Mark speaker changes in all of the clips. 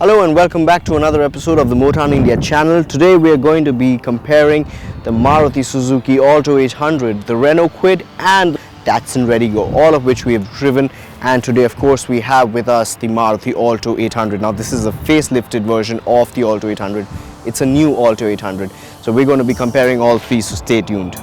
Speaker 1: Hello and welcome back to another episode of the Motown India channel. Today we are going to be comparing the Maruti Suzuki Alto 800, the Renault Kwid and Datsun redi-Go, all of which we have driven. And today of course we have with us the Maruti Alto 800. Now this is a facelifted version of the Alto 800. It's a new Alto 800. So we're going to be comparing all three, so stay tuned.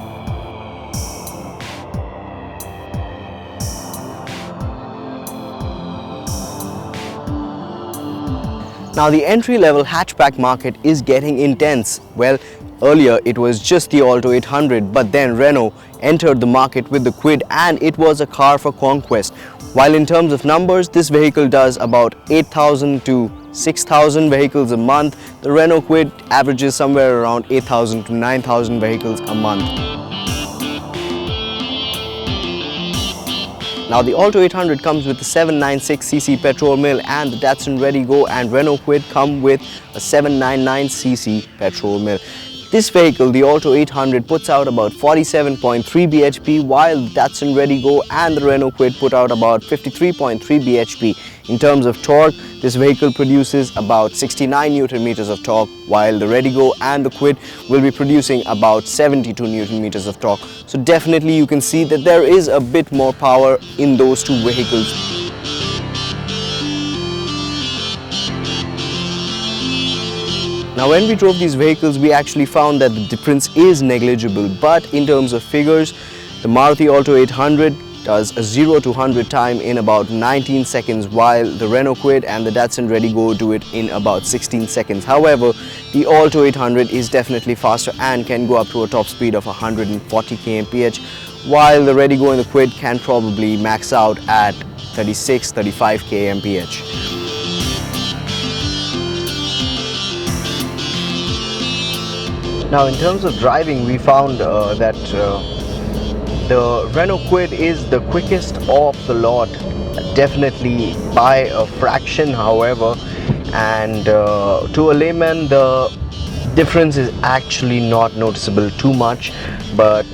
Speaker 1: Now the entry-level hatchback market is getting intense. Well, earlier it was just the Alto 800, but then Renault entered the market with the Kwid and it was a car for conquest. While in terms of numbers, this vehicle does about 8,000 to 6,000 vehicles a month. The Renault Kwid averages somewhere around 8,000 to 9,000 vehicles a month. Now the Alto 800 comes with a 796cc petrol mill and the Datsun redi-Go and Renault Kwid come with a 799cc petrol mill. This vehicle, the Alto 800, puts out about 47.3 bhp while the Datsun redi-Go and the Renault Kwid put out about 53.3 bhp. In terms of torque, this vehicle produces about 69 Newton meters of torque while the redi-Go and the Kwid will be producing about 72 Newton meters of torque. So definitely you can see that there is a bit more power in those two vehicles. Now when we drove these vehicles, we actually found that the difference is negligible, but in terms of figures, the Maruti Alto 800 does a 0 to 100 time in about 19 seconds while the Renault Kwid and the Datsun redi-Go do it in about 16 seconds. However, the Alto 800 is definitely faster and can go up to a top speed of 140 kmph while the redi-Go and the Kwid can probably max out at 36-35 kmph. Now in terms of driving, we found that the Renault Kwid is the quickest of the lot, definitely by a fraction however, and to a layman the difference is actually not noticeable too much, but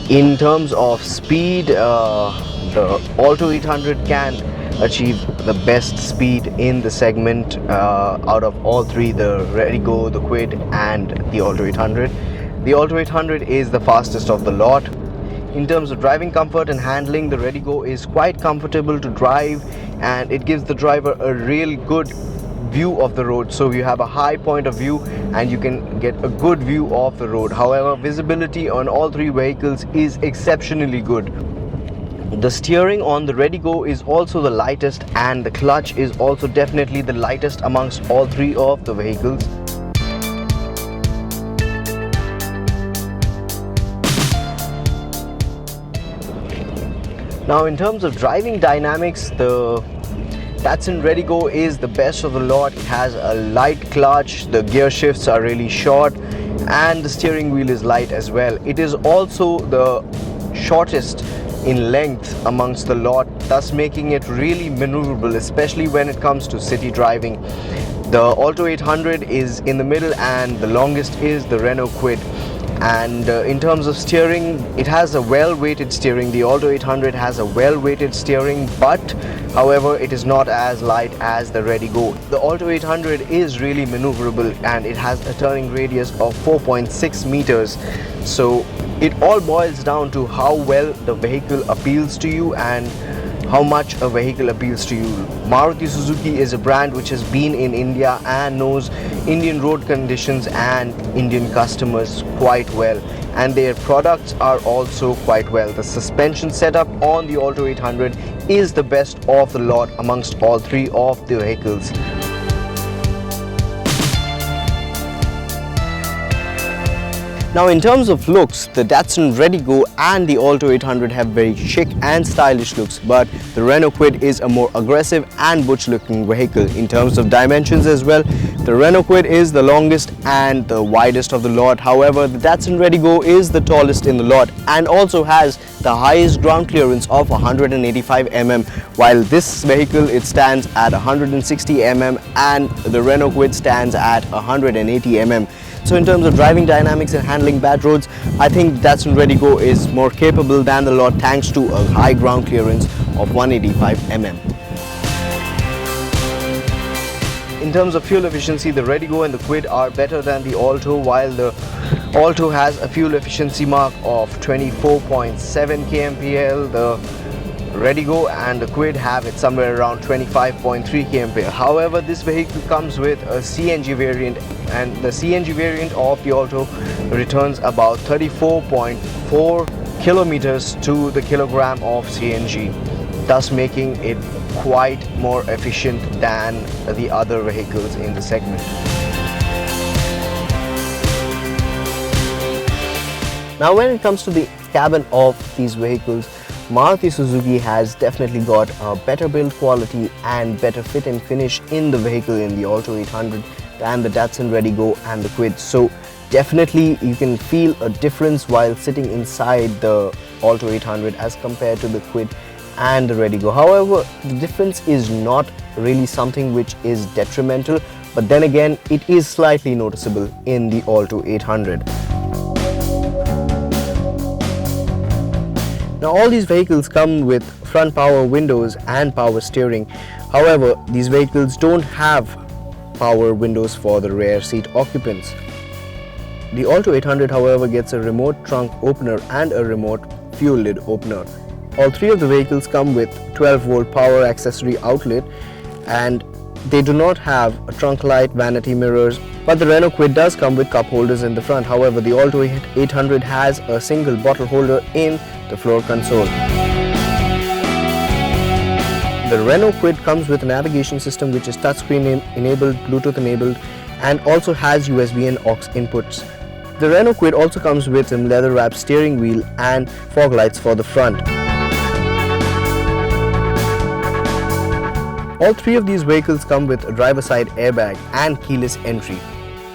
Speaker 1: in terms of speed, the Alto 800 can achieve the best speed in the segment out of all three, the redi-Go, the Kwid and the Alto 800. The Alto 800 is the fastest of the lot. In terms of driving comfort and handling, the redi-Go is quite comfortable to drive and it gives the driver a real good view of the road. So you have a high point of view and you can get a good view of the road. However, visibility on all three vehicles is exceptionally good. The steering on the redi-Go is also the lightest and the clutch is also definitely the lightest amongst all three of the vehicles. Now in terms of driving dynamics, the Datsun redi-Go is the best of the lot. It has a light clutch, the gear shifts are really short and the steering wheel is light as well. It is also the shortest in length amongst the lot, thus making it really maneuverable, especially when it comes to city driving. The Alto 800 is in the middle and the longest is the Renault Kwid. And in terms of steering, it has a well-weighted steering. The Alto 800 has a well-weighted steering, but however it is not as light as the redi-Go. The Alto 800 is really maneuverable and it has a turning radius of 4.6 meters. So it all boils down to how well the vehicle appeals to you and how much a vehicle appeals to you. Maruti Suzuki is a brand which has been in India and knows Indian road conditions and Indian customers quite well, and their products are also quite well. The suspension setup on the Alto 800 is the best of the lot amongst all three of the vehicles. Now in terms of looks, the Datsun redi-Go and the Alto 800 have very chic and stylish looks, but the Renault Kwid is a more aggressive and butch looking vehicle. In terms of dimensions as well, the Renault Kwid is the longest and the widest of the lot. However, the Datsun redi-Go is the tallest in the lot and also has the highest ground clearance of 185 mm, while this vehicle it stands at 160 mm and the Renault Kwid stands at 180 mm. So in terms of driving dynamics and handling bad roads, I think Datsun redi-Go is more capable than the lot thanks to a high ground clearance of 185 mm. in terms of fuel efficiency, the Redi-Go and the Kwid are better than the Alto, while the Alto has a fuel efficiency mark of 24.7 kmpl. The Redi-Go and the Kwid have it somewhere around 25.3 kmpl. However, this vehicle comes with a CNG variant, and the CNG variant of the Alto returns about 34.4 kilometers to the kilogram of CNG, thus making it quite more efficient than the other vehicles in the segment. Now, when it comes to the cabin of these vehicles, Maruti Suzuki has definitely got a better build quality and better fit and finish in the vehicle in the Alto 800 than the Datsun Redi-Go and the Kwid. So definitely you can feel a difference while sitting inside the Alto 800 as compared to the Kwid and the Redi-Go. However, the difference is not really something which is detrimental, but then again it is slightly noticeable in the Alto 800. Now, all these vehicles come with front power windows and power steering. However, these vehicles don't have power windows for the rear seat occupants. The Alto 800, however, gets a remote trunk opener and a remote fuel lid opener. All three of the vehicles come with 12-volt power accessory outlet, and they do not have a trunk light, vanity mirrors, but the Renault Kwid does come with cup holders in the front. However, the Alto 800 has a single bottle holder in the floor console. The Renault Kwid comes with a navigation system which is touchscreen enabled, Bluetooth enabled, and also has USB and aux inputs. The Renault Kwid also comes with a leather wrapped steering wheel and fog lights for the front. All three of these vehicles come with a driver side airbag and keyless entry.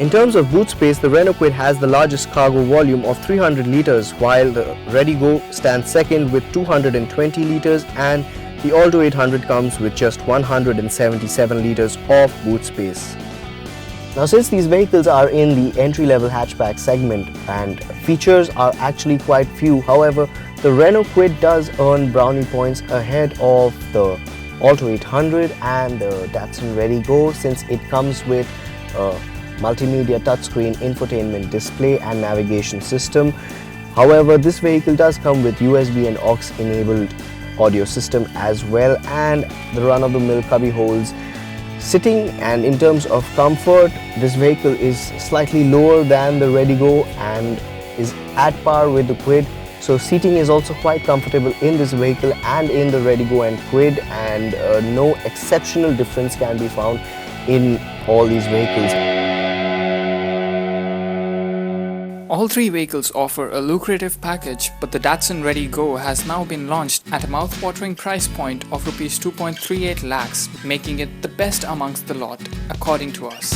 Speaker 1: In terms of boot space, the Renault Kwid has the largest cargo volume of 300 litres, while the Redi-Go stands second with 220 litres, and the Alto 800 comes with just 177 litres of boot space. Now, since these vehicles are in the entry-level hatchback segment and features are actually quite few, however, the Renault Kwid does earn brownie points ahead of the Alto 800 and the Datsun Redi-Go, since it comes with a multimedia touchscreen infotainment display and navigation system. However, this vehicle does come with USB and aux enabled audio system as well, and the run-of-the-mill cubby holes. Sitting and in terms of comfort, this vehicle is slightly lower than the Redi-Go and is at par with the Kwid. So seating is also quite comfortable in this vehicle and in the Redi-Go and Kwid, and no exceptional difference can be found in all these vehicles.
Speaker 2: All three vehicles offer a lucrative package, but the Datsun Redi-Go has now been launched at a mouth-watering price point of Rs 2.38 lakhs, making it the best amongst the lot, according to us.